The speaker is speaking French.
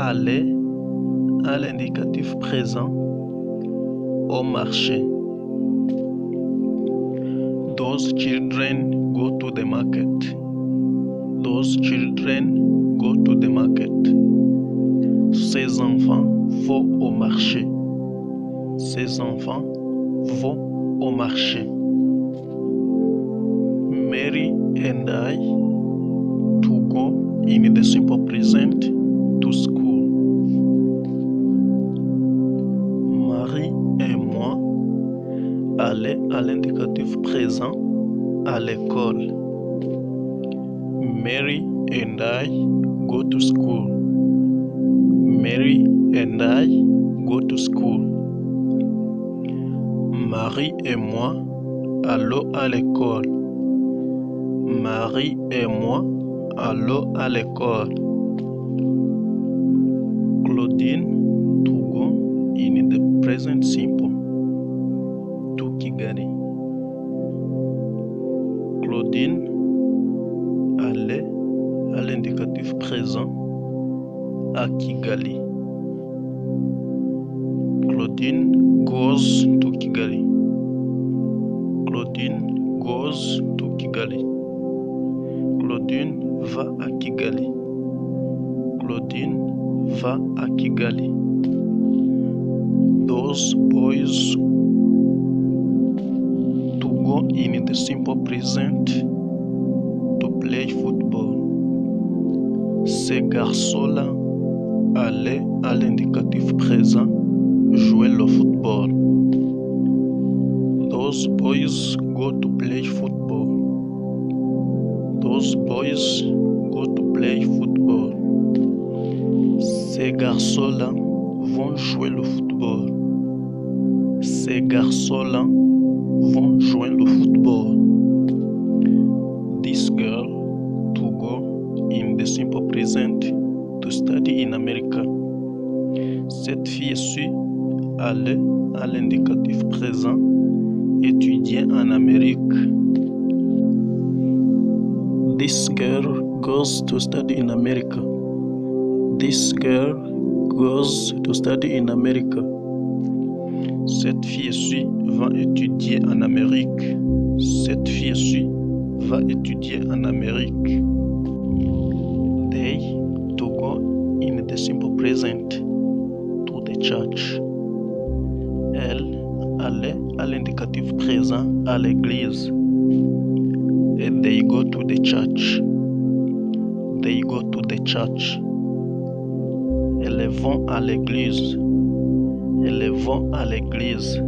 aller à l'indicatif présent au marché. Those children go to the market. Those children go to the market. Ces enfants vont au marché. Ces enfants vont au marché. Mary and I to go in the simple present to school. Marie et moi aller à l'indicatif présent à l'école. Mary and I go to school. Mary and I go to school. Marie et moi allons à l'école. Marie et moi allons à l'école. Claudine to go in the present simple to Kigali. Claudine allait à l'indicatif présent à Kigali. Claudine goes to Kigali. Claudine goes to Kigali. Claudine va à Kigali. Claudine va à Kigali. Those boys to go in the simple present to play football. Ces garçons-là allaient à l'indicatif présent jouer le football. Those boys go to play football. Those boys go to play football. Ces garçons-là vont jouer le football. Ces garçons-là vont jouer le football. This girl to go in the simple present to study in America. Cette fille-ci allait à l'indicatif présent étudier en Amérique. This girl goes to study in America. This girl goes to study in America. Cette fille-ci va étudier en Amérique. Cette fille-ci va étudier en Amérique. They to go in the simple present to the church. Elle allait à l'indicatif présent à l'église. And they go to the church. They go to the church. Elles vont à l'église. Elles vont à l'église.